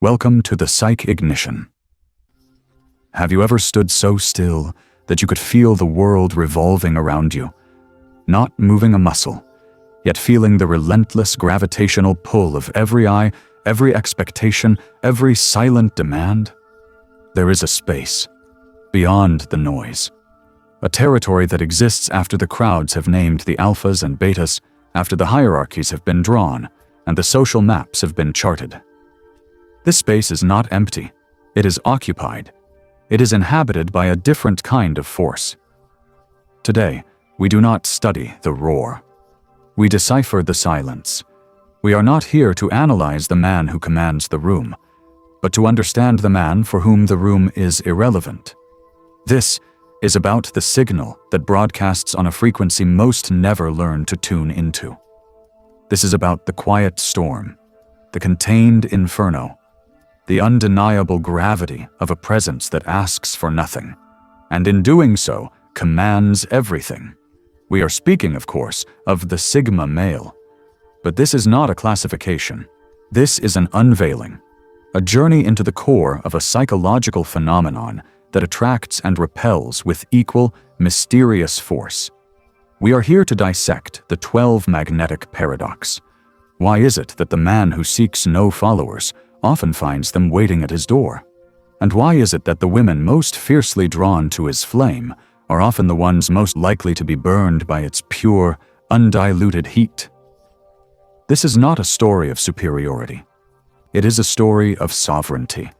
Welcome to the Psych Ignition. Have you ever stood so still that you could feel the world revolving around you, not moving a muscle, yet feeling the relentless gravitational pull of every eye, every expectation, every silent demand? There is a space, beyond the noise, a territory that exists after the crowds have named the alphas and betas, after the hierarchies have been drawn, and the social maps have been charted. This space is not empty. It is occupied. It is inhabited by a different kind of force. Today, we do not study the roar. We decipher the silence. We are not here to analyze the man who commands the room, but to understand the man for whom the room is irrelevant. This is about the signal that broadcasts on a frequency most never learn to tune into. This is about the quiet storm, the contained inferno, the undeniable gravity of a presence that asks for nothing, and in doing so, commands everything. We are speaking, of course, of the Sigma male. But this is not a classification. This is an unveiling, a journey into the core of a psychological phenomenon that attracts and repels with equal, mysterious force. We are here to dissect the 12 magnetic paradox. Why is it that the man who seeks no followers often finds them waiting at his door? And why is it that the women most fiercely drawn to his flame are often the ones most likely to be burned by its pure, undiluted heat? This is not a story of superiority. It is a story of sovereignty.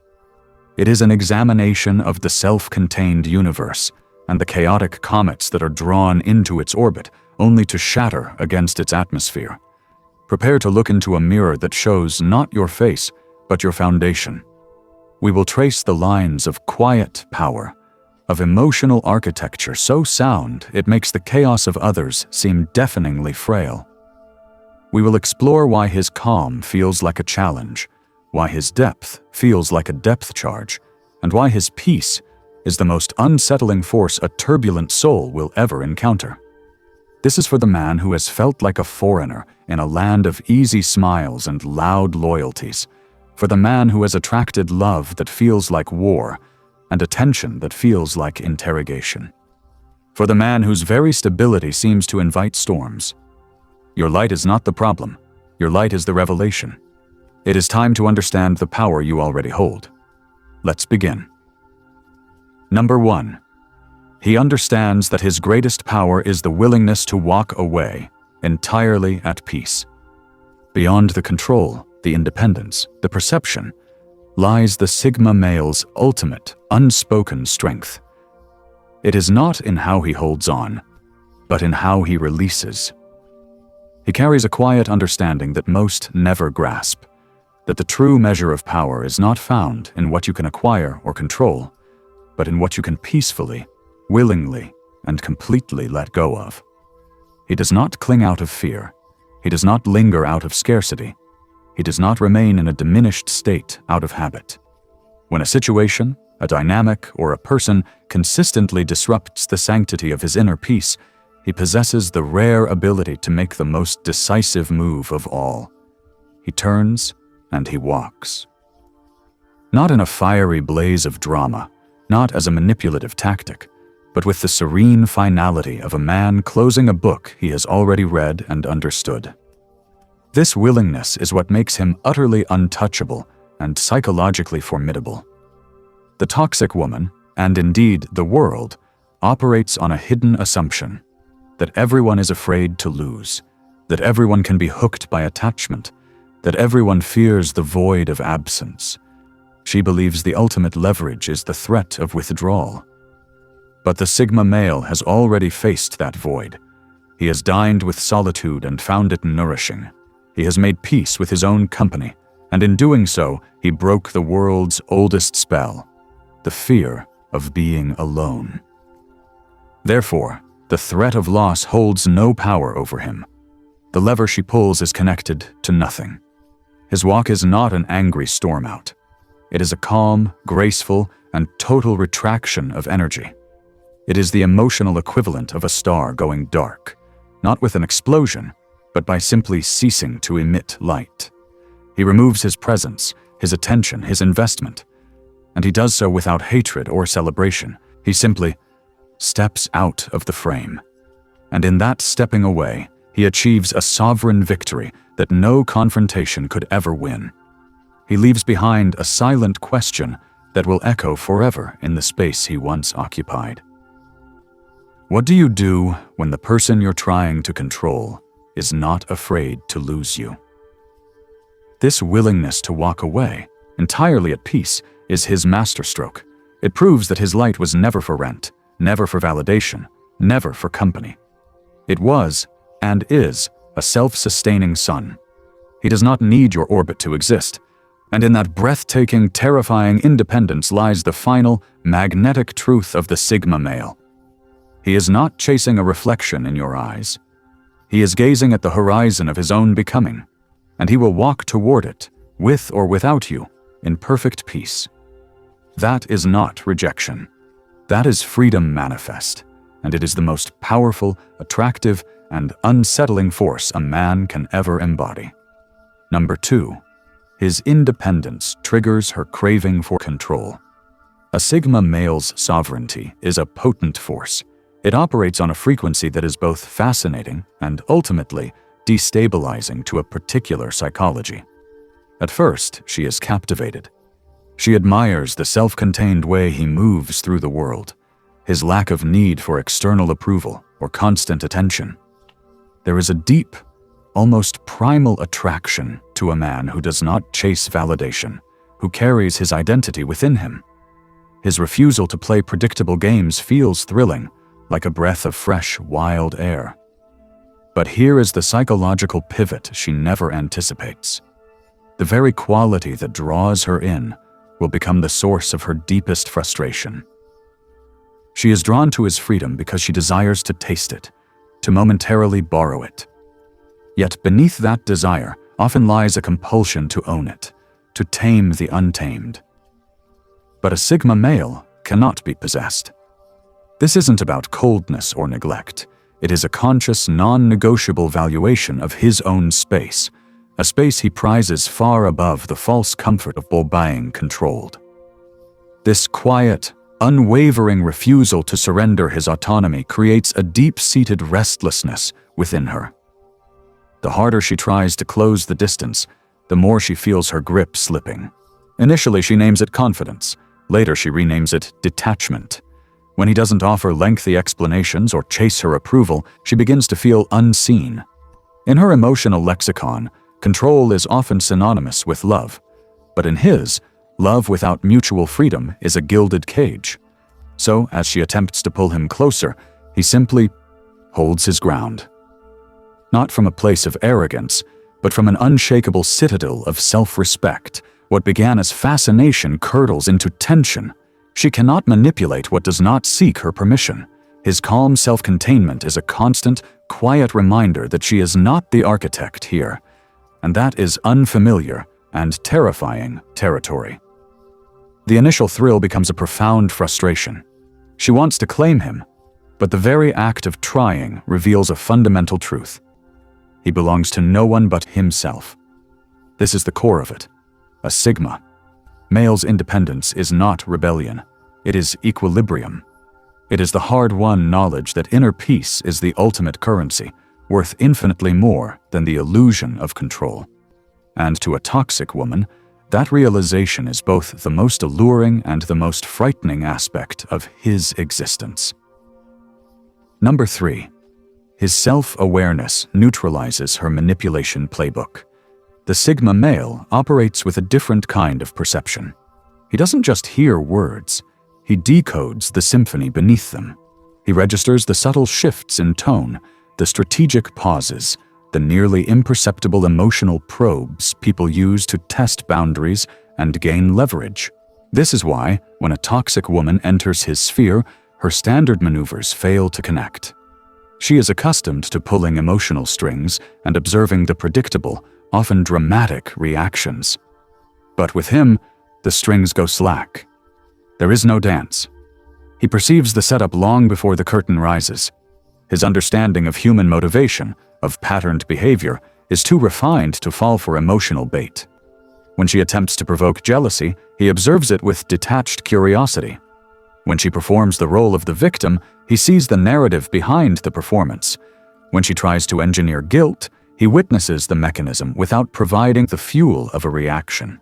It is an examination of the self-contained universe and the chaotic comets that are drawn into its orbit only to shatter against its atmosphere. Prepare to look into a mirror that shows not your face, but your foundation. We will trace the lines of quiet power, of emotional architecture so sound it makes the chaos of others seem deafeningly frail. We will explore why his calm feels like a challenge, why his depth feels like a depth charge, and why his peace is the most unsettling force a turbulent soul will ever encounter. This is for the man who has felt like a foreigner in a land of easy smiles and loud loyalties, for the man who has attracted love that feels like war and attention that feels like interrogation, for the man whose very stability seems to invite storms. Your light is not the problem. Your light is the revelation. It is time to understand the power you already hold. Let's begin. Number 1. He understands that his greatest power is the willingness to walk away, entirely at peace. Beyond the control, the independence, the perception, lies the Sigma male's ultimate, unspoken strength. It is not in how he holds on, but in how he releases. He carries a quiet understanding that most never grasp, that the true measure of power is not found in what you can acquire or control, but in what you can peacefully, willingly, and completely let go of. He does not cling out of fear. He does not linger out of scarcity. He does not remain in a diminished state out of habit. When a situation, a dynamic, or a person consistently disrupts the sanctity of his inner peace, he possesses the rare ability to make the most decisive move of all. He turns and he walks. Not in a fiery blaze of drama, not as a manipulative tactic, but with the serene finality of a man closing a book he has already read and understood. This willingness is what makes him utterly untouchable and psychologically formidable. The toxic woman, and indeed the world, operates on a hidden assumption that everyone is afraid to lose, that everyone can be hooked by attachment, that everyone fears the void of absence. She believes the ultimate leverage is the threat of withdrawal. But the Sigma male has already faced that void. He has dined with solitude and found it nourishing. He has made peace with his own company, and in doing so, he broke the world's oldest spell, the fear of being alone. Therefore, the threat of loss holds no power over him. The lever she pulls is connected to nothing. His walk is not an angry storm out. It is a calm, graceful, and total retraction of energy. It is the emotional equivalent of a star going dark, not with an explosion, but by simply ceasing to emit light. He removes his presence, his attention, his investment. And he does so without hatred or celebration. He simply steps out of the frame. And in that stepping away, he achieves a sovereign victory that no confrontation could ever win. He leaves behind a silent question that will echo forever in the space he once occupied. What do you do when the person you're trying to control is not afraid to lose you? This willingness to walk away, entirely at peace, is his masterstroke. It proves that his light was never for rent, never for validation, never for company. It was, and is, a self-sustaining sun. He does not need your orbit to exist, and in that breathtaking, terrifying independence lies the final, magnetic truth of the Sigma male. He is not chasing a reflection in your eyes. He is gazing at the horizon of his own becoming, and he will walk toward it, with or without you, in perfect peace. That is not rejection. That is freedom manifest, and it is the most powerful, attractive, and unsettling force a man can ever embody. Number 2. His independence triggers her craving for control. A Sigma male's sovereignty is a potent force. It operates on a frequency that is both fascinating and ultimately destabilizing to a particular psychology. At first, she is captivated. She admires the self-contained way he moves through the world, his lack of need for external approval or constant attention. There is a deep, almost primal attraction to a man who does not chase validation, who carries his identity within him. His refusal to play predictable games feels thrilling, like a breath of fresh, wild air. But here is the psychological pivot she never anticipates. The very quality that draws her in will become the source of her deepest frustration. She is drawn to his freedom because she desires to taste it, to momentarily borrow it. Yet beneath that desire often lies a compulsion to own it, to tame the untamed. But a Sigma male cannot be possessed. This isn't about coldness or neglect. It is a conscious, non-negotiable valuation of his own space, a space he prizes far above the false comfort of being controlled. This quiet, unwavering refusal to surrender his autonomy creates a deep-seated restlessness within her. The harder she tries to close the distance, the more she feels her grip slipping. Initially, she names it confidence. Later, she renames it detachment. When he doesn't offer lengthy explanations or chase her approval, she begins to feel unseen. In her emotional lexicon, control is often synonymous with love. But in his, love without mutual freedom is a gilded cage. So, as she attempts to pull him closer, he simply holds his ground. Not from a place of arrogance, but from an unshakable citadel of self-respect. What began as fascination curdles into tension. She cannot manipulate what does not seek her permission. His calm self-containment is a constant, quiet reminder that she is not the architect here, and that is unfamiliar and terrifying territory. The initial thrill becomes a profound frustration. She wants to claim him, but the very act of trying reveals a fundamental truth. He belongs to no one but himself. This is the core of it. A Sigma male's independence is not rebellion. It is equilibrium. It is the hard-won knowledge that inner peace is the ultimate currency, worth infinitely more than the illusion of control. And to a toxic woman, that realization is both the most alluring and the most frightening aspect of his existence. Number 3. His self-awareness neutralizes her manipulation playbook. The Sigma male operates with a different kind of perception. He doesn't just hear words, he decodes the symphony beneath them. He registers the subtle shifts in tone, the strategic pauses, the nearly imperceptible emotional probes people use to test boundaries and gain leverage. This is why, when a toxic woman enters his sphere, her standard maneuvers fail to connect. She is accustomed to pulling emotional strings and observing the predictable, often dramatic reactions. But with him, the strings go slack. There is no dance. He perceives the setup long before the curtain rises. His understanding of human motivation, of patterned behavior, is too refined to fall for emotional bait. When she attempts to provoke jealousy, he observes it with detached curiosity. When she performs the role of the victim, he sees the narrative behind the performance. When she tries to engineer guilt, he witnesses the mechanism without providing the fuel of a reaction.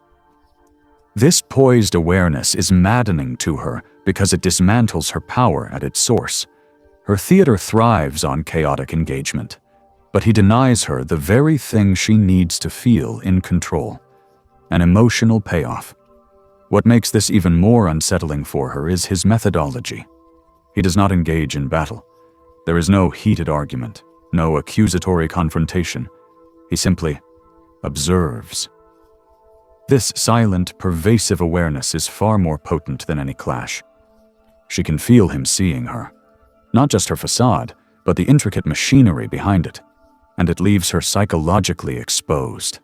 This poised awareness is maddening to her because it dismantles her power at its source. Her theater thrives on chaotic engagement, but he denies her the very thing she needs to feel in control: an emotional payoff. What makes this even more unsettling for her is his methodology. He does not engage in battle. There is no heated argument, no accusatory confrontation. He simply observes. This silent, pervasive awareness is far more potent than any clash. She can feel him seeing her, not just her facade, but the intricate machinery behind it, and it leaves her psychologically exposed.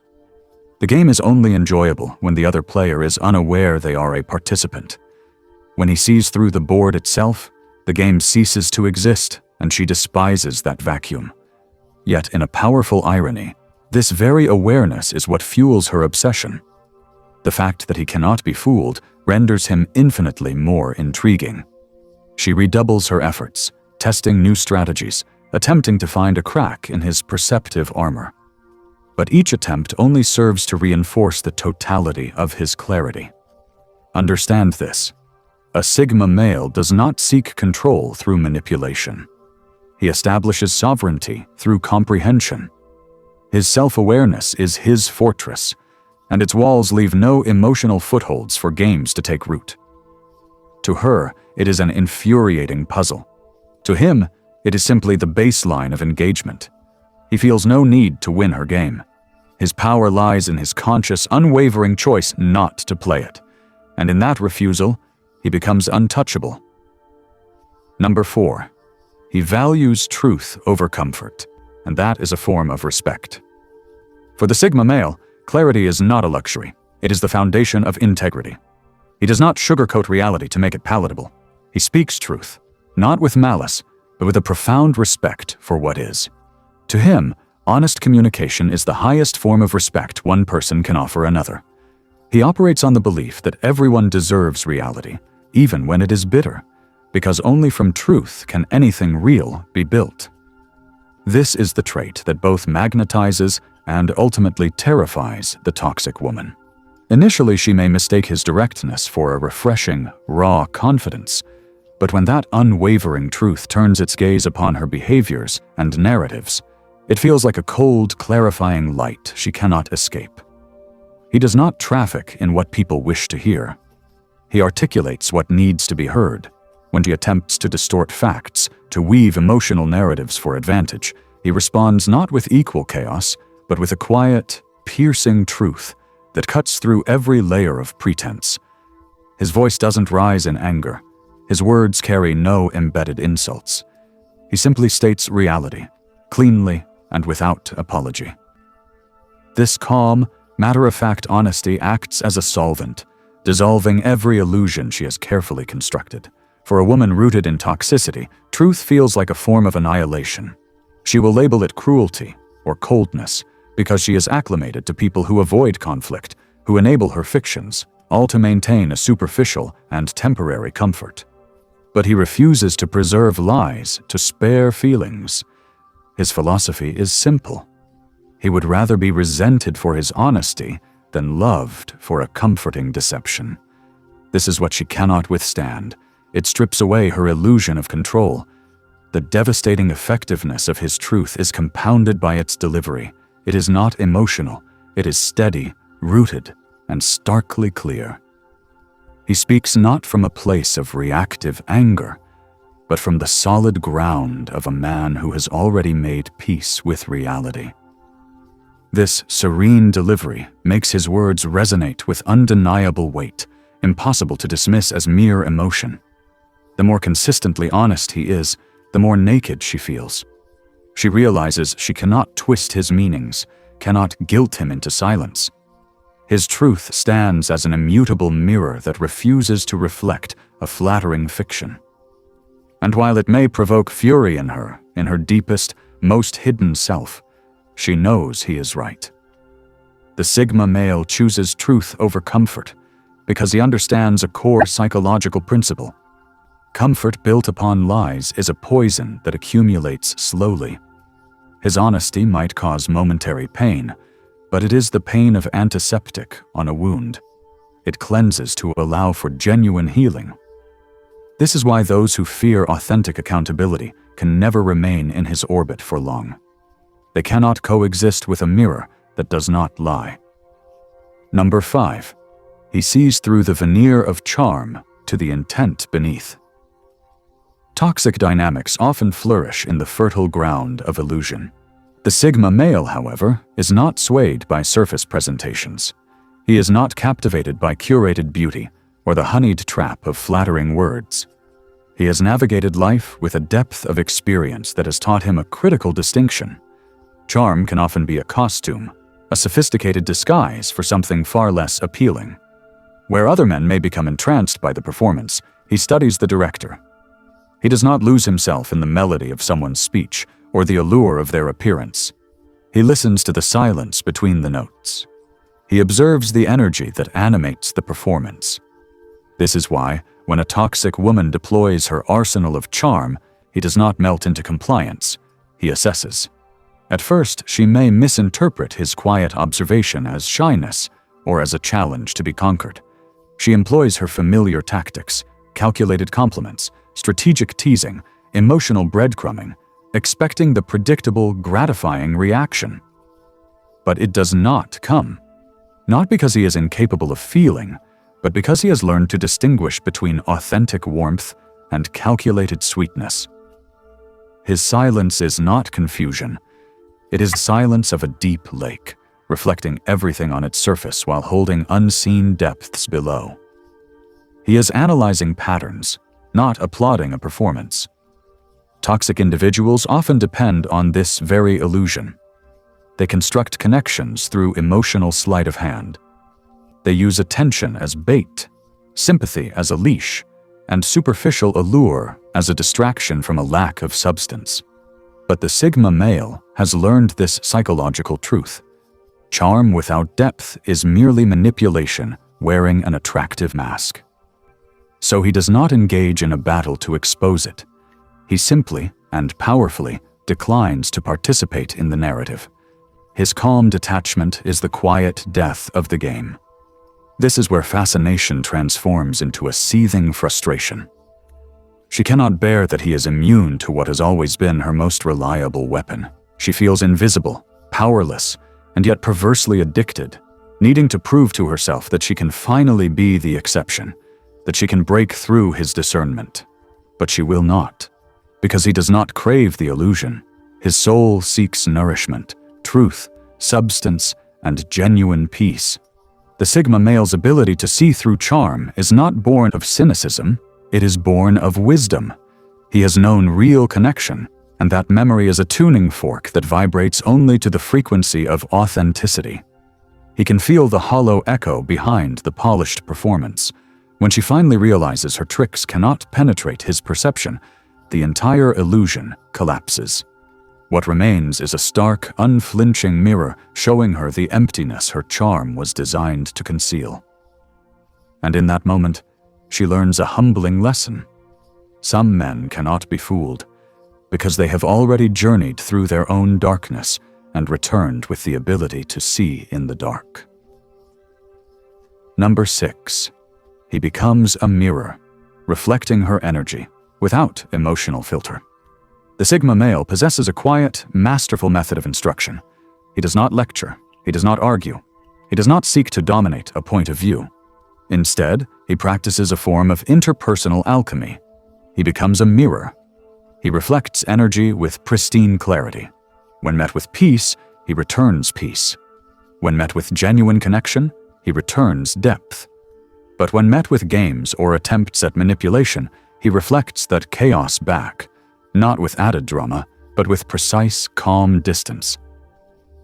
The game is only enjoyable when the other player is unaware they are a participant. When he sees through the board itself, the game ceases to exist, and she despises that vacuum. Yet, in a powerful irony, this very awareness is what fuels her obsession. The fact that he cannot be fooled renders him infinitely more intriguing. She redoubles her efforts, testing new strategies, attempting to find a crack in his perceptive armor. But each attempt only serves to reinforce the totality of his clarity. Understand this. A Sigma male does not seek control through manipulation. He establishes sovereignty through comprehension. His self-awareness is his fortress, and its walls leave no emotional footholds for games to take root. To her, it is an infuriating puzzle. To him, it is simply the baseline of engagement. He feels no need to win her game. His power lies in his conscious, unwavering choice not to play it, and in that refusal, he becomes untouchable. Number 4. He values truth over comfort, and that is a form of respect. For the Sigma male, clarity is not a luxury. It is the foundation of integrity. He does not sugarcoat reality to make it palatable. He speaks truth, not with malice, but with a profound respect for what is. To him, honest communication is the highest form of respect one person can offer another. He operates on the belief that everyone deserves reality, even when it is bitter, because only from truth can anything real be built. This is the trait that both magnetizes and ultimately terrifies the toxic woman. Initially, she may mistake his directness for a refreshing, raw confidence, but when that unwavering truth turns its gaze upon her behaviors and narratives, it feels like a cold, clarifying light she cannot escape. He does not traffic in what people wish to hear. He articulates what needs to be heard. When she attempts to distort facts, to weave emotional narratives for advantage, he responds not with equal chaos, but with a quiet, piercing truth that cuts through every layer of pretense. His voice doesn't rise in anger. His words carry no embedded insults. He simply states reality, cleanly and without apology. This calm, matter-of-fact honesty acts as a solvent, dissolving every illusion she has carefully constructed. For a woman rooted in toxicity, truth feels like a form of annihilation. She will label it cruelty or coldness because she is acclimated to people who avoid conflict, who enable her fictions, all to maintain a superficial and temporary comfort. But he refuses to preserve lies, to spare feelings. His philosophy is simple. He would rather be resented for his honesty than loved for a comforting deception. This is what she cannot withstand. It strips away her illusion of control. The devastating effectiveness of his truth is compounded by its delivery. It is not emotional. It is steady, rooted, and starkly clear. He speaks not from a place of reactive anger, but from the solid ground of a man who has already made peace with reality. This serene delivery makes his words resonate with undeniable weight, impossible to dismiss as mere emotion. The more consistently honest he is, the more naked she feels. She realizes she cannot twist his meanings, cannot guilt him into silence. His truth stands as an immutable mirror that refuses to reflect a flattering fiction. And while it may provoke fury in her deepest, most hidden self, she knows he is right. The Sigma male chooses truth over comfort because he understands a core psychological principle. Comfort built upon lies is a poison that accumulates slowly. His honesty might cause momentary pain, but it is the pain of antiseptic on a wound. It cleanses to allow for genuine healing. This is why those who fear authentic accountability can never remain in his orbit for long. They cannot coexist with a mirror that does not lie. Number 5. He sees through the veneer of charm to the intent beneath. Toxic dynamics often flourish in the fertile ground of illusion. The Sigma male, however, is not swayed by surface presentations. He is not captivated by curated beauty or the honeyed trap of flattering words. He has navigated life with a depth of experience that has taught him a critical distinction. Charm can often be a costume, a sophisticated disguise for something far less appealing. Where other men may become entranced by the performance, he studies the director. He does not lose himself in the melody of someone's speech or the allure of their appearance. He listens to the silence between the notes. He observes the energy that animates the performance. This is why, when a toxic woman deploys her arsenal of charm, he does not melt into compliance. He assesses. At first, she may misinterpret his quiet observation as shyness or as a challenge to be conquered. She employs her familiar tactics, calculated compliments, strategic teasing, emotional breadcrumbing, expecting the predictable, gratifying reaction. But it does not come. Not because he is incapable of feeling, but because he has learned to distinguish between authentic warmth and calculated sweetness. His silence is not confusion. It is the silence of a deep lake, reflecting everything on its surface while holding unseen depths below. He is analyzing patterns, not applauding a performance. Toxic individuals often depend on this very illusion. They construct connections through emotional sleight of hand. They use attention as bait, sympathy as a leash, and superficial allure as a distraction from a lack of substance. But the Sigma male has learned this psychological truth. Charm without depth is merely manipulation wearing an attractive mask. So he does not engage in a battle to expose it. He simply and powerfully declines to participate in the narrative. His calm detachment is the quiet death of the game. This is where fascination transforms into a seething frustration. She cannot bear that he is immune to what has always been her most reliable weapon. She feels invisible, powerless, and yet perversely addicted, needing to prove to herself that she can finally be the exception, that she can break through his discernment. But she will not, because he does not crave the illusion. His soul seeks nourishment, truth, substance, and genuine peace. The Sigma male's ability to see through charm is not born of cynicism, it is born of wisdom. He has known real connection, and that memory is a tuning fork that vibrates only to the frequency of authenticity. He can feel the hollow echo behind the polished performance. When she finally realizes her tricks cannot penetrate his perception, the entire illusion collapses. What remains is a stark, unflinching mirror showing her the emptiness her charm was designed to conceal. And in that moment, she learns a humbling lesson. Some men cannot be fooled, because they have already journeyed through their own darkness and returned with the ability to see in the dark. Number 6. He becomes a mirror, reflecting her energy, without emotional filter. The Sigma male possesses a quiet, masterful method of instruction. He does not lecture, he does not argue, he does not seek to dominate a point of view. Instead, he practices a form of interpersonal alchemy. He becomes a mirror. He reflects energy with pristine clarity. When met with peace, he returns peace. When met with genuine connection, he returns depth. But when met with games or attempts at manipulation, he reflects that chaos back, not with added drama, but with precise, calm distance.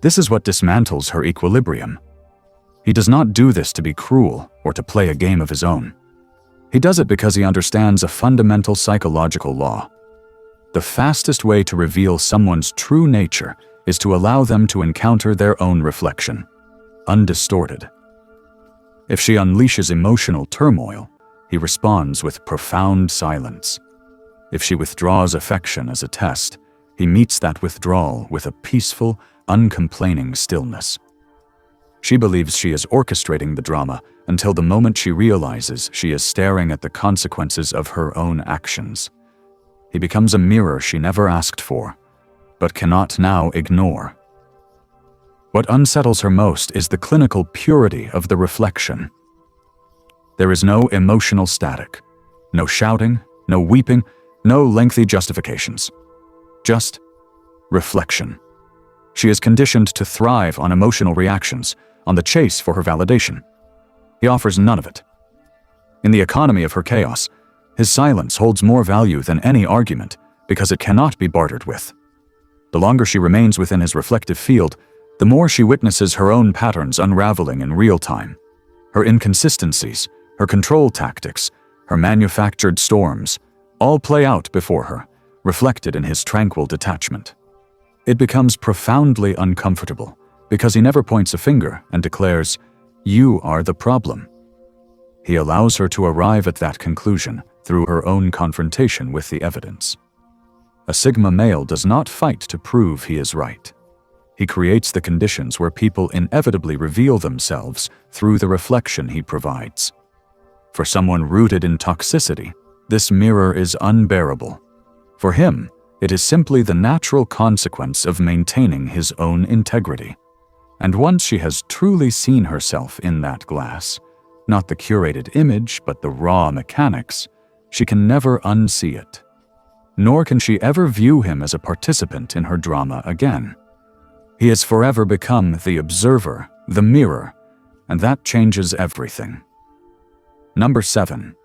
This is what dismantles her equilibrium. He does not do this to be cruel or to play a game of his own. He does it because he understands a fundamental psychological law. The fastest way to reveal someone's true nature is to allow them to encounter their own reflection. undistorted. If she unleashes emotional turmoil, he responds with profound silence. If she withdraws affection as a test, he meets that withdrawal with a peaceful, uncomplaining stillness. She believes she is orchestrating the drama until the moment she realizes she is staring at the consequences of her own actions. He becomes a mirror she never asked for, but cannot now ignore. What unsettles her most is the clinical purity of the reflection. There is no emotional static, no shouting, no weeping, no lengthy justifications. Just reflection. She is conditioned to thrive on emotional reactions, on the chase for her validation. He offers none of it. In the economy of her chaos, his silence holds more value than any argument because it cannot be bartered with. The longer she remains within his reflective field, the more she witnesses her own patterns unraveling in real time. Her inconsistencies, her control tactics, her manufactured storms, all play out before her, reflected in his tranquil detachment. It becomes profoundly uncomfortable because he never points a finger and declares, "You are the problem." He allows her to arrive at that conclusion through her own confrontation with the evidence. A Sigma male does not fight to prove he is right. He creates the conditions where people inevitably reveal themselves through the reflection he provides. For someone rooted in toxicity, this mirror is unbearable. For him, it is simply the natural consequence of maintaining his own integrity. And once she has truly seen herself in that glass, not the curated image but the raw mechanics, she can never unsee it. Nor can she ever view him as a participant in her drama again. He has forever become the observer, the mirror, and that changes everything. Number 7.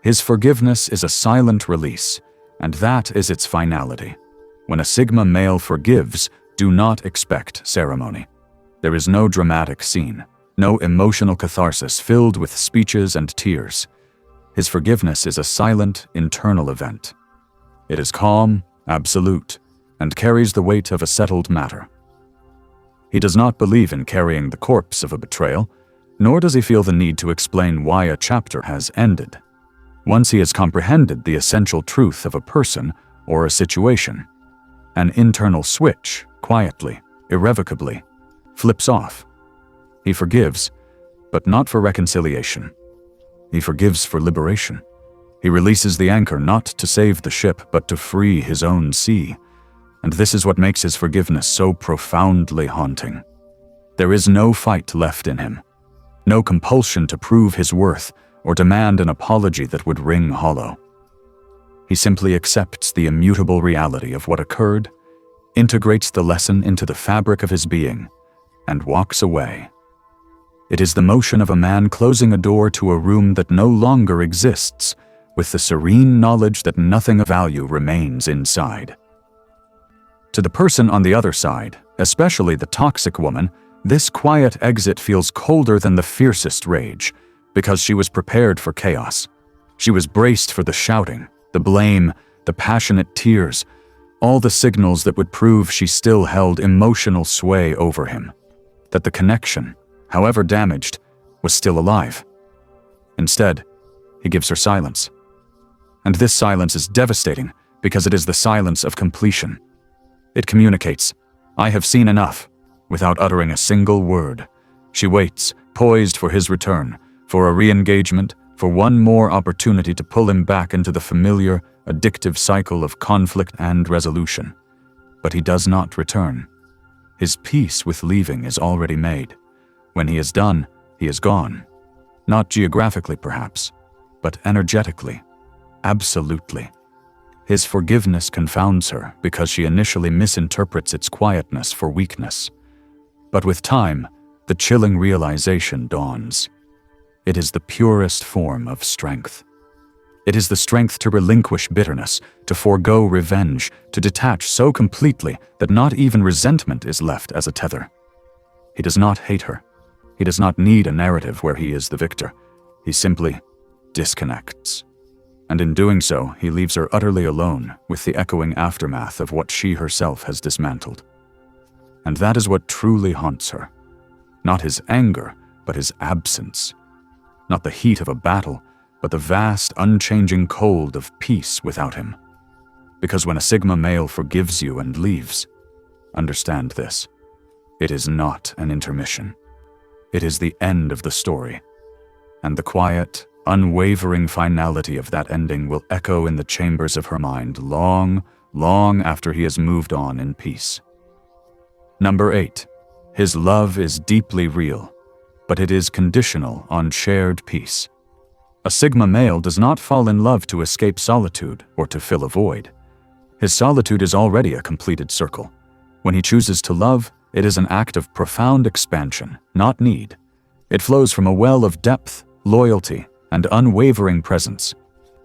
His forgiveness is a silent release, and that is its finality. When a Sigma male forgives, do not expect ceremony. There is no dramatic scene, no emotional catharsis filled with speeches and tears. His forgiveness is a silent, internal event. It is calm, absolute, and carries the weight of a settled matter. He does not believe in carrying the corpse of a betrayal, nor does he feel the need to explain why a chapter has ended. Once he has comprehended the essential truth of a person or a situation, an internal switch, quietly, irrevocably, flips off. He forgives, but not for reconciliation. He forgives for liberation. He releases the anchor not to save the ship, but to free his own sea. And this is what makes his forgiveness so profoundly haunting. There is no fight left in him, no compulsion to prove his worth or demand an apology that would ring hollow. He simply accepts the immutable reality of what occurred, integrates the lesson into the fabric of his being, and walks away. It is the motion of a man closing a door to a room that no longer exists, with the serene knowledge that nothing of value remains inside. To the person on the other side, especially the toxic woman, this quiet exit feels colder than the fiercest rage, because she was prepared for chaos. She was braced for the shouting, the blame, the passionate tears, all the signals that would prove she still held emotional sway over him, that the connection, however damaged, was still alive. Instead, he gives her silence. And this silence is devastating because it is the silence of completion. It communicates, "I have seen enough," without uttering a single word. She waits, poised for his return, for a re-engagement, for one more opportunity to pull him back into the familiar, addictive cycle of conflict and resolution. But he does not return. His peace with leaving is already made. When he is done, he is gone. Not geographically, perhaps, but energetically, absolutely. His forgiveness confounds her because she initially misinterprets its quietness for weakness. But with time, the chilling realization dawns. It is the purest form of strength. It is the strength to relinquish bitterness, to forego revenge, to detach so completely that not even resentment is left as a tether. He does not hate her. He does not need a narrative where he is the victor. He simply disconnects. And in doing so, he leaves her utterly alone with the echoing aftermath of what she herself has dismantled. And that is what truly haunts her. Not his anger, but his absence. Not the heat of a battle, but the vast, unchanging cold of peace without him. Because when a Sigma male forgives you and leaves, understand this: it is not an intermission. It is the end of the story. And the quiet, unwavering finality of that ending will echo in the chambers of her mind long, long after he has moved on in peace. Number 8. His love is deeply real, but it is conditional on shared peace. A Sigma male does not fall in love to escape solitude or to fill a void. His solitude is already a completed circle. When he chooses to love, it is an act of profound expansion, not need. It flows from a well of depth, loyalty, and unwavering presence.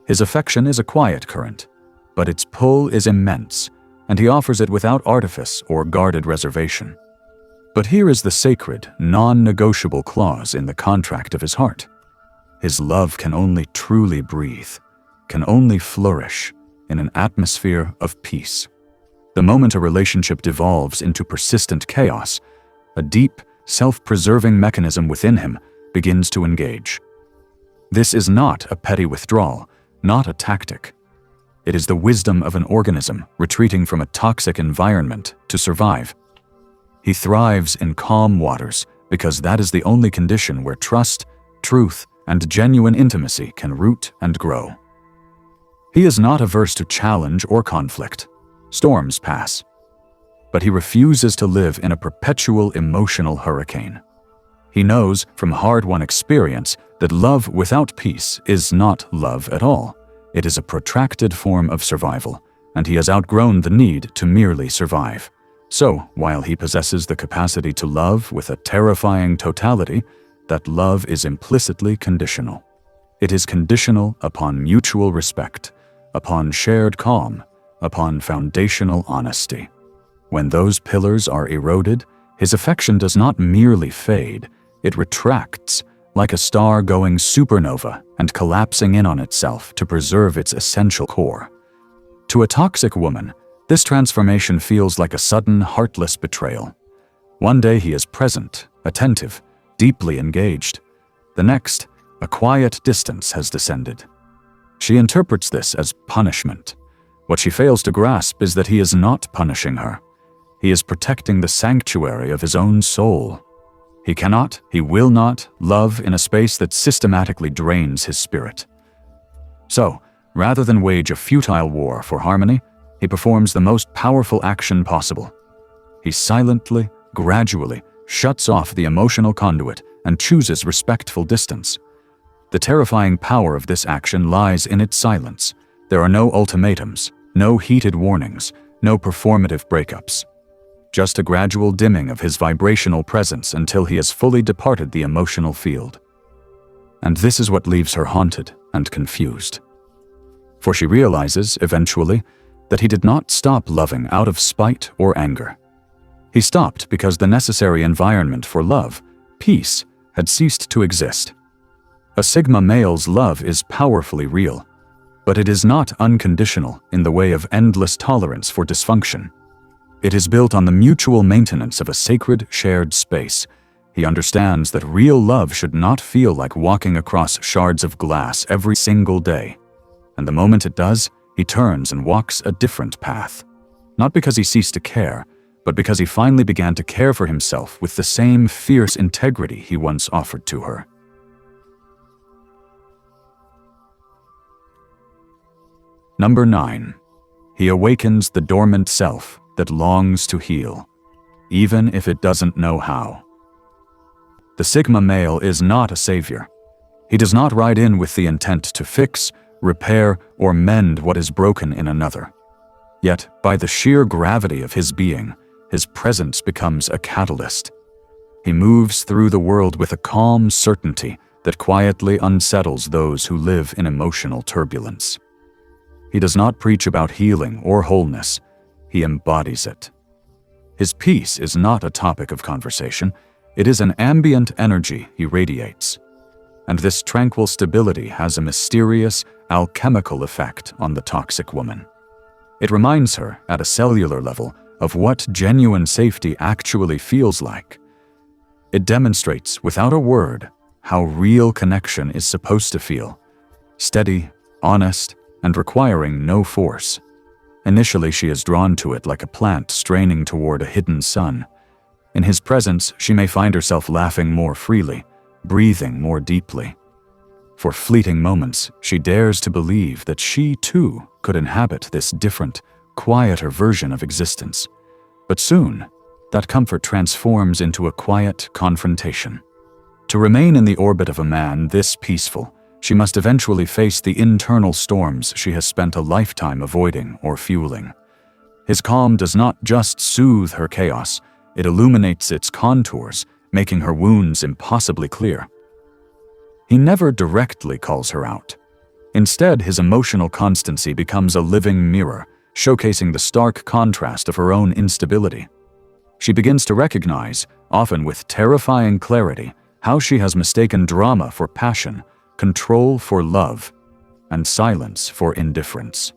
His affection is a quiet current, but its pull is immense, and he offers it without artifice or guarded reservation. But here is the sacred, non-negotiable clause in the contract of his heart. His love can only truly breathe, can only flourish in an atmosphere of peace. The moment a relationship devolves into persistent chaos, a deep, self-preserving mechanism within him begins to engage. This is not a petty withdrawal, not a tactic. It is the wisdom of an organism retreating from a toxic environment to survive. He thrives in calm waters because that is the only condition where trust, truth, and genuine intimacy can root and grow. He is not averse to challenge or conflict. Storms pass. But he refuses to live in a perpetual emotional hurricane. He knows from hard-won experience that love without peace is not love at all. It is a protracted form of survival, and he has outgrown the need to merely survive. So, while he possesses the capacity to love with a terrifying totality, that love is implicitly conditional. It is conditional upon mutual respect, upon shared calm, upon foundational honesty. When those pillars are eroded, his affection does not merely fade, it retracts, like a star going supernova and collapsing in on itself to preserve its essential core. To a toxic woman, this transformation feels like a sudden, heartless betrayal. One day he is present, attentive, deeply engaged. The next, a quiet distance has descended. She interprets this as punishment. What she fails to grasp is that he is not punishing her. He is protecting the sanctuary of his own soul. He cannot, he will not, love in a space that systematically drains his spirit. So, rather than wage a futile war for harmony, he performs the most powerful action possible. He silently, gradually, shuts off the emotional conduit and chooses respectful distance. The terrifying power of this action lies in its silence. There are no ultimatums, no heated warnings, no performative breakups. Just a gradual dimming of his vibrational presence until he has fully departed the emotional field. And this is what leaves her haunted and confused. For she realizes, eventually, that he did not stop loving out of spite or anger. He stopped because the necessary environment for love, peace, had ceased to exist. A Sigma male's love is powerfully real, but it is not unconditional in the way of endless tolerance for dysfunction. It is built on the mutual maintenance of a sacred, shared space. He understands that real love should not feel like walking across shards of glass every single day. And the moment it does, he turns and walks a different path. Not because he ceased to care, but because he finally began to care for himself with the same fierce integrity he once offered to her. Number 9. He awakens the dormant self that longs to heal, even if it doesn't know how. The Sigma male is not a savior. He does not ride in with the intent to fix, repair, or mend what is broken in another. Yet, by the sheer gravity of his being, his presence becomes a catalyst. He moves through the world with a calm certainty that quietly unsettles those who live in emotional turbulence. He does not preach about healing or wholeness. He embodies it. His peace is not a topic of conversation. It is an ambient energy he radiates. And this tranquil stability has a mysterious, alchemical effect on the toxic woman. It reminds her, at a cellular level, of what genuine safety actually feels like. It demonstrates, without a word, how real connection is supposed to feel: steady, honest, and requiring no force. Initially, she is drawn to it like a plant straining toward a hidden sun. In his presence, she may find herself laughing more freely, breathing more deeply. For fleeting moments, she dares to believe that she, too, could inhabit this different, quieter version of existence. But soon, that comfort transforms into a quiet confrontation. To remain in the orbit of a man this peaceful, she must eventually face the internal storms she has spent a lifetime avoiding or fueling. His calm does not just soothe her chaos, it illuminates its contours, making her wounds impossibly clear. He never directly calls her out. Instead, his emotional constancy becomes a living mirror, showcasing the stark contrast of her own instability. She begins to recognize, often with terrifying clarity, how she has mistaken drama for passion, control for love, and silence for indifference.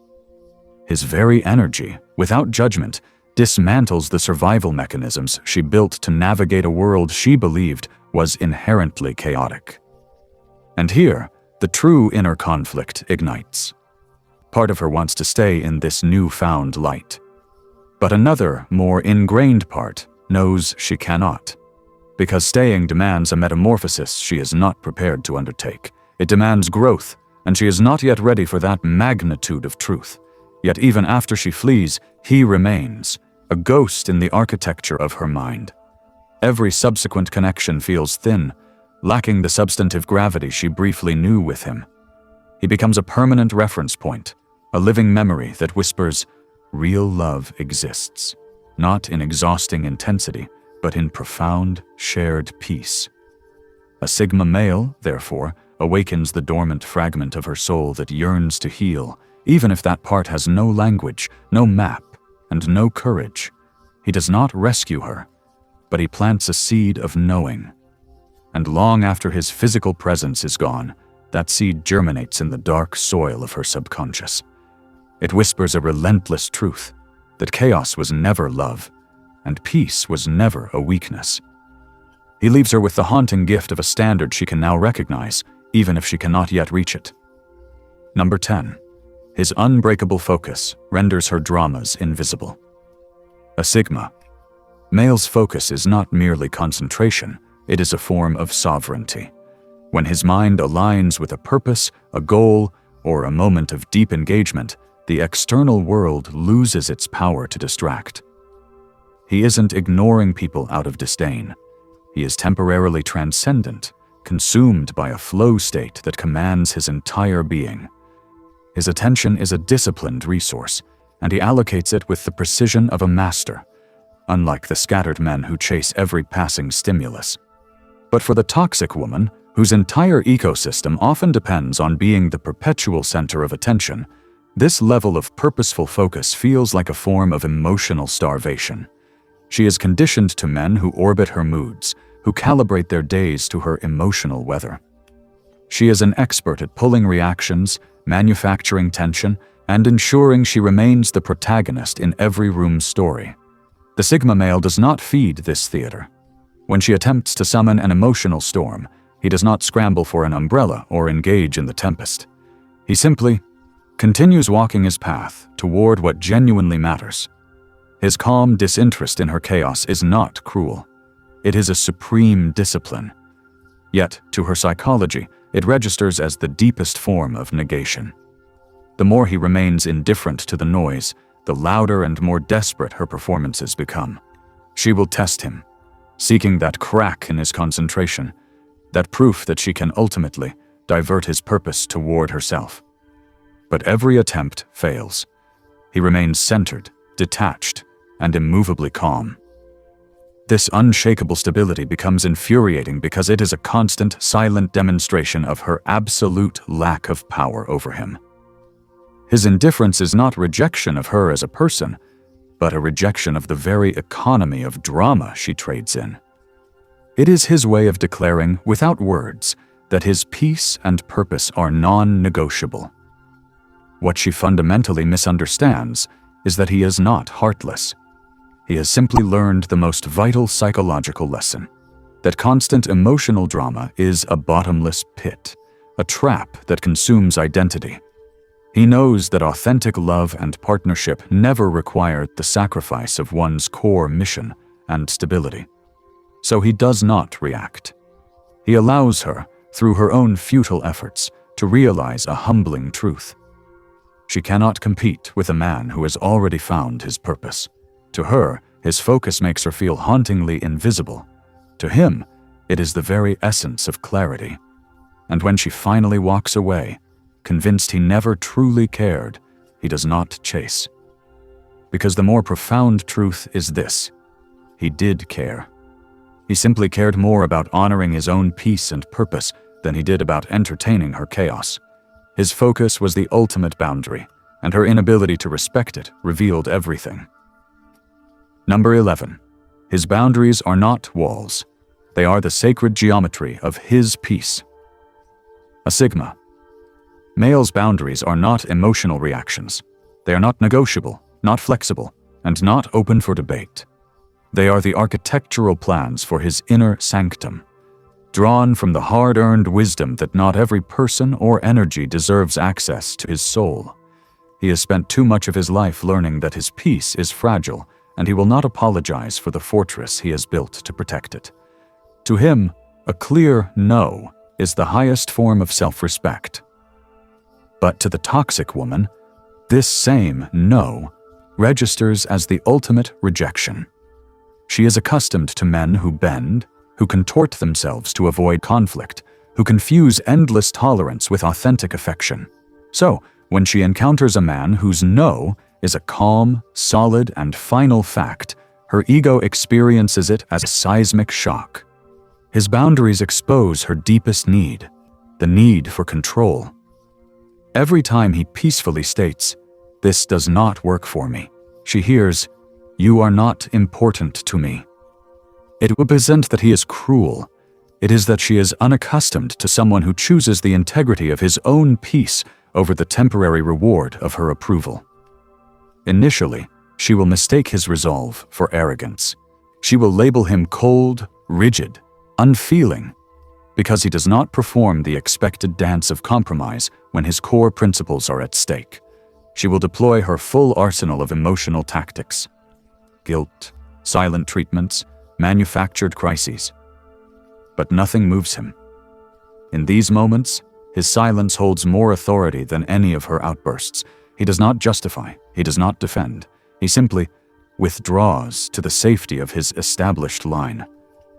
His very energy, without judgment, dismantles the survival mechanisms she built to navigate a world she believed was inherently chaotic. And here, the true inner conflict ignites. Part of her wants to stay in this newfound light. But another, more ingrained part knows she cannot. Because staying demands a metamorphosis she is not prepared to undertake. It demands growth, and she is not yet ready for that magnitude of truth. Yet even after she flees, he remains, a ghost in the architecture of her mind. Every subsequent connection feels thin, lacking the substantive gravity she briefly knew with him. He becomes a permanent reference point, a living memory that whispers, real love exists, not in exhausting intensity, but in profound, shared peace. A Sigma male, therefore, awakens the dormant fragment of her soul that yearns to heal, even if that part has no language, no map, and no courage. He does not rescue her, but he plants a seed of knowing. And long after his physical presence is gone, that seed germinates in the dark soil of her subconscious. It whispers a relentless truth, that chaos was never love, and peace was never a weakness. He leaves her with the haunting gift of a standard she can now recognize, even if she cannot yet reach it. Number 10. His unbreakable focus renders her dramas invisible. A Sigma. Male's focus is not merely concentration, it is a form of sovereignty. When his mind aligns with a purpose, a goal, or a moment of deep engagement, the external world loses its power to distract. He isn't ignoring people out of disdain. He is temporarily transcendent, consumed by a flow state that commands his entire being. His attention is a disciplined resource, and he allocates it with the precision of a master, unlike the scattered men who chase every passing stimulus. But for the toxic woman, whose entire ecosystem often depends on being the perpetual center of attention, this level of purposeful focus feels like a form of emotional starvation. She is conditioned to men who orbit her moods, who calibrate their days to her emotional weather. She is an expert at pulling reactions, manufacturing tension, and ensuring she remains the protagonist in every room's story. The Sigma male does not feed this theater. When she attempts to summon an emotional storm, he does not scramble for an umbrella or engage in the tempest. He simply continues walking his path toward what genuinely matters. His calm disinterest in her chaos is not cruel. It is a supreme discipline. Yet, to her psychology, it registers as the deepest form of negation. The more he remains indifferent to the noise, the louder and more desperate her performances become. She will test him, seeking that crack in his concentration, that proof that she can ultimately divert his purpose toward herself. But every attempt fails. He remains centered, detached, and immovably calm. This unshakable stability becomes infuriating because it is a constant, silent demonstration of her absolute lack of power over him. His indifference is not rejection of her as a person, but a rejection of the very economy of drama she trades in. It is his way of declaring, without words, that his peace and purpose are non-negotiable. What she fundamentally misunderstands is that he is not heartless. He has simply learned the most vital psychological lesson. that constant emotional drama is a bottomless pit, a trap that consumes identity. He knows that authentic love and partnership never require the sacrifice of one's core mission and stability. So he does not react. He allows her, through her own futile efforts, to realize a humbling truth. She cannot compete with a man who has already found his purpose. To her, his focus makes her feel hauntingly invisible. To him, it is the very essence of clarity. And when she finally walks away, convinced he never truly cared, he does not chase. Because the more profound truth is this: he did care. He simply cared more about honoring his own peace and purpose than he did about entertaining her chaos. His focus was the ultimate boundary, and her inability to respect it revealed everything. Number 11. His boundaries are not walls. They are the sacred geometry of his peace. A sigma. Males' boundaries are not emotional reactions. They are not negotiable, not flexible, and not open for debate. They are the architectural plans for his inner sanctum, drawn from the hard-earned wisdom that not every person or energy deserves access to his soul. He has spent too much of his life learning that his peace is fragile, and he will not apologize for the fortress he has built to protect it. To him, a clear no is the highest form of self-respect. But to the toxic woman, this same no registers as the ultimate rejection. She is accustomed to men who bend, who contort themselves to avoid conflict, who confuse endless tolerance with authentic affection. So, when she encounters a man whose no is a calm, solid, and final fact, her ego experiences it as a seismic shock. His boundaries expose her deepest need, the need for control. Every time he peacefully states, "This does not work for me," she hears, "You are not important to me." It isn't that he is cruel. It is that she is unaccustomed to someone who chooses the integrity of his own peace over the temporary reward of her approval. Initially, she will mistake his resolve for arrogance. She will label him cold, rigid, unfeeling, because he does not perform the expected dance of compromise when his core principles are at stake. She will deploy her full arsenal of emotional tactics: guilt, silent treatments, manufactured crises. But nothing moves him. In these moments, his silence holds more authority than any of her outbursts. He does not justify, he does not defend. He simply withdraws to the safety of his established line.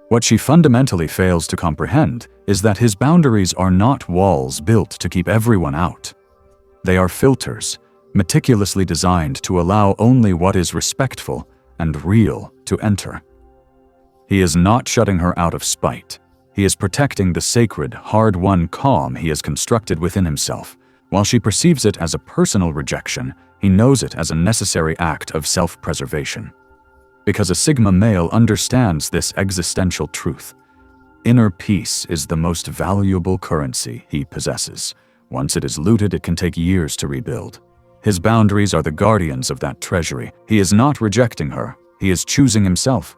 What she fundamentally fails to comprehend is that his boundaries are not walls built to keep everyone out. They are filters, meticulously designed to allow only what is respectful and real to enter. He is not shutting her out of spite. He is protecting the sacred, hard-won calm he has constructed within himself. While she perceives it as a personal rejection, he knows it as a necessary act of self-preservation. Because a Sigma male understands this existential truth. Inner peace is the most valuable currency he possesses. Once it is looted, it can take years to rebuild. His boundaries are the guardians of that treasury. He is not rejecting her, he is choosing himself.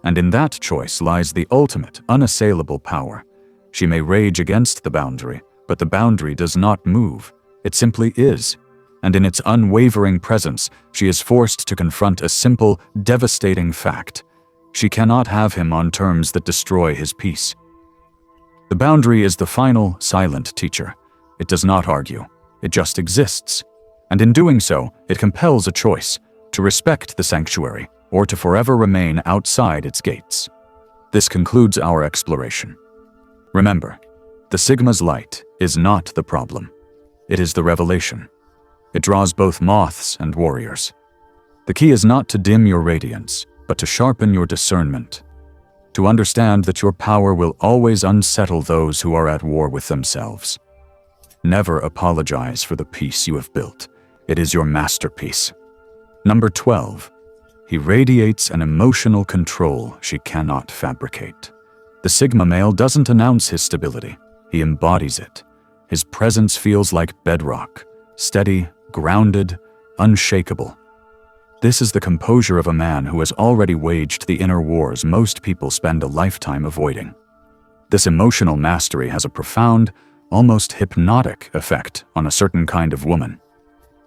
And in that choice lies the ultimate, unassailable power. She may rage against the boundary, but the boundary does not move. It simply is. And in its unwavering presence, she is forced to confront a simple, devastating fact. She cannot have him on terms that destroy his peace. The boundary is the final, silent teacher. It does not argue. It just exists. And in doing so, it compels a choice: to respect the sanctuary, or to forever remain outside its gates. This concludes our exploration. Remember, the Sigma's light is not the problem. It is the revelation. It draws both moths and warriors. The key is not to dim your radiance, but to sharpen your discernment. To understand that your power will always unsettle those who are at war with themselves. Never apologize for the peace you have built. It is your masterpiece. Number 12. He radiates an emotional control she cannot fabricate. The Sigma male doesn't announce his stability. He embodies it. His presence feels like bedrock, steady, grounded, unshakable. This is the composure of a man who has already waged the inner wars most people spend a lifetime avoiding. This emotional mastery has a profound, almost hypnotic effect on a certain kind of woman.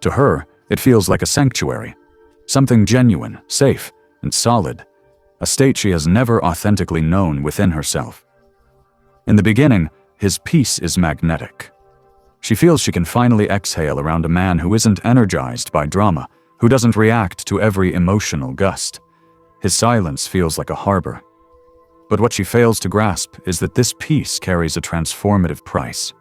To her, it feels like a sanctuary, something genuine, safe, and solid, a state she has never authentically known within herself. In the beginning, his peace is magnetic. She feels she can finally exhale around a man who isn't energized by drama, who doesn't react to every emotional gust. His silence feels like a harbor. But what she fails to grasp is that this peace carries a transformative price.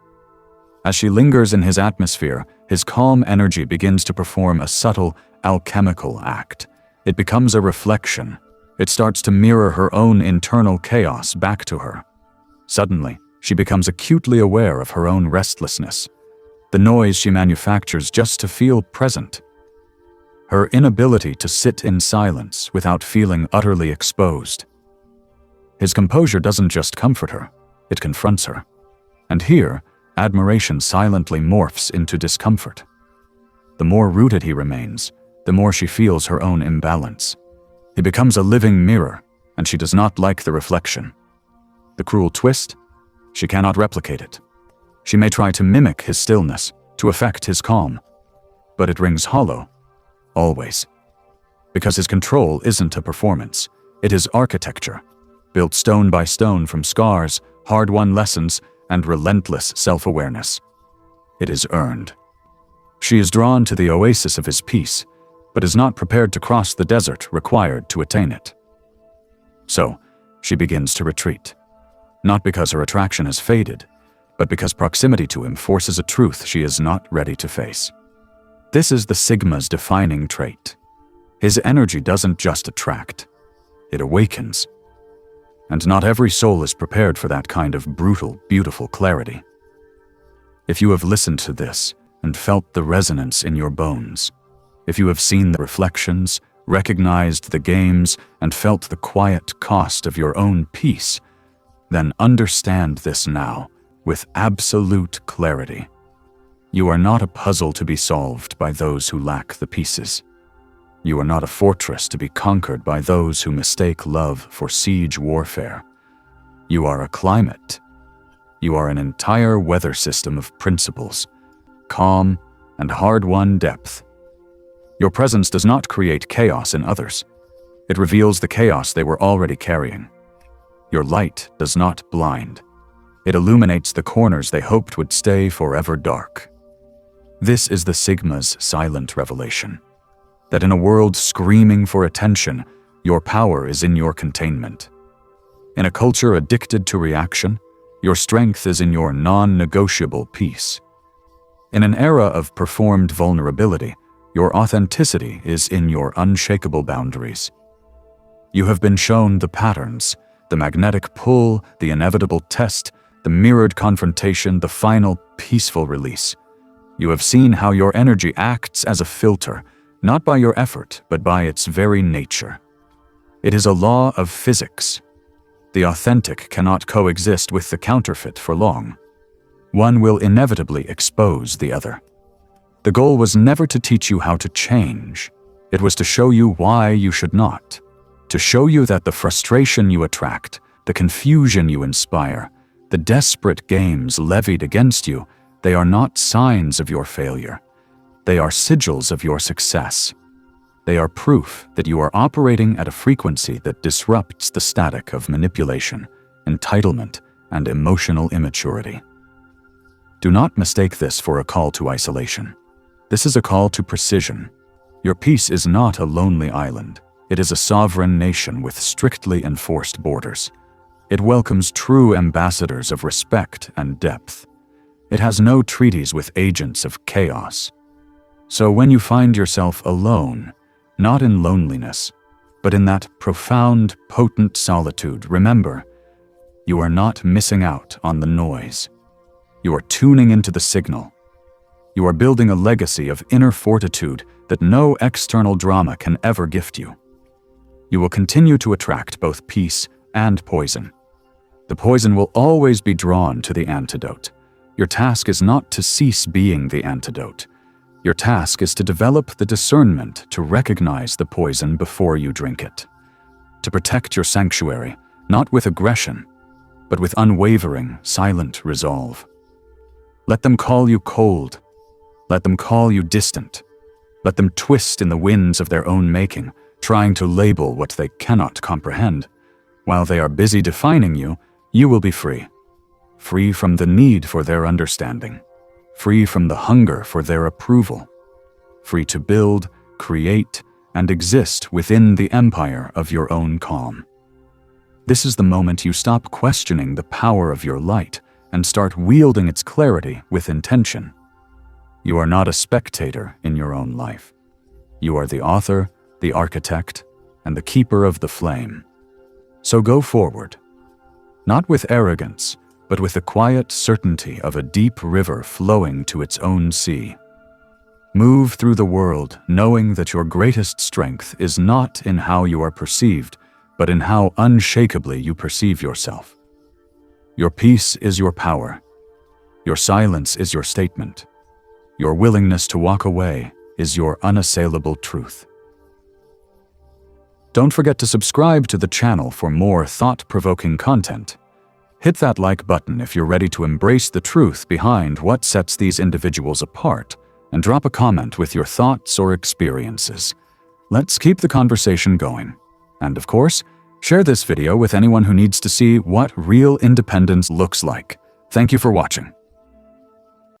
As she lingers in his atmosphere, his calm energy begins to perform a subtle, alchemical act. It becomes a reflection. It starts to mirror her own internal chaos back to her. Suddenly, she becomes acutely aware of her own restlessness, the noise she manufactures just to feel present. Her inability to sit in silence without feeling utterly exposed. His composure doesn't just comfort her, it confronts her. And here, admiration silently morphs into discomfort. The more rooted he remains, the more she feels her own imbalance. He becomes a living mirror, and she does not like the reflection. The cruel twist? She cannot replicate it. She may try to mimic his stillness, to affect his calm, but it rings hollow, always. Because his control isn't a performance, it is architecture, built stone by stone from scars, hard-won lessons, and relentless self-awareness. It is earned. She is drawn to the oasis of his peace, but is not prepared to cross the desert required to attain it. So, she begins to retreat. Not because her attraction has faded, but because proximity to him forces a truth she is not ready to face. This is the Sigma's defining trait. His energy doesn't just attract, it awakens. And not every soul is prepared for that kind of brutal, beautiful clarity. If you have listened to this and felt the resonance in your bones, if you have seen the reflections, recognized the games, and felt the quiet cost of your own peace, then understand this now with absolute clarity. You are not a puzzle to be solved by those who lack the pieces. You are not a fortress to be conquered by those who mistake love for siege warfare. You are a climate. You are an entire weather system of principles, calm and hard-won depth. Your presence does not create chaos in others. It reveals the chaos they were already carrying. Your light does not blind. It illuminates the corners they hoped would stay forever dark. This is the Sigma's silent revelation. That in a world screaming for attention, your power is in your containment. In a culture addicted to reaction, your strength is in your non-negotiable peace. In an era of performed vulnerability, your authenticity is in your unshakable boundaries. You have been shown the patterns, the magnetic pull, the inevitable test, the mirrored confrontation, the final peaceful release. You have seen how your energy acts as a filter, not by your effort, but by its very nature. It is a law of physics. The authentic cannot coexist with the counterfeit for long. One will inevitably expose the other. The goal was never to teach you how to change. It was to show you why you should not. To show you that the frustration you attract, the confusion you inspire, the desperate games levied against you, they are not signs of your failure. They are sigils of your success. They are proof that you are operating at a frequency that disrupts the static of manipulation, entitlement, and emotional immaturity. Do not mistake this for a call to isolation. This is a call to precision. Your peace is not a lonely island. It is a sovereign nation with strictly enforced borders. It welcomes true ambassadors of respect and depth. It has no treaties with agents of chaos. So when you find yourself alone, not in loneliness, but in that profound, potent solitude, remember, you are not missing out on the noise. You are tuning into the signal. You are building a legacy of inner fortitude that no external drama can ever gift you. You will continue to attract both peace and poison. The poison will always be drawn to the antidote. Your task is not to cease being the antidote, Your task is to develop the discernment to recognize the poison before you drink it. To protect your sanctuary, not with aggression, but with unwavering, silent resolve. Let them call you cold. Let them call you distant. Let them twist in the winds of their own making, trying to label what they cannot comprehend. While they are busy defining you, you will be free. Free from the need for their understanding. Free from the hunger for their approval. Free to build, create, and exist within the empire of your own calm. This is the moment you stop questioning the power of your light and start wielding its clarity with intention. You are not a spectator in your own life. You are the author, the architect, and the keeper of the flame. So go forward, not with arrogance, but with the quiet certainty of a deep river flowing to its own sea. Move through the world knowing that your greatest strength is not in how you are perceived, but in how unshakably you perceive yourself. Your peace is your power. Your silence is your statement. Your willingness to walk away is your unassailable truth. Don't forget to subscribe to the channel for more thought-provoking content. Hit that like button if you're ready to embrace the truth behind what sets these individuals apart, and drop a comment with your thoughts or experiences. Let's keep the conversation going. And of course, share this video with anyone who needs to see what real independence looks like. Thank you for watching.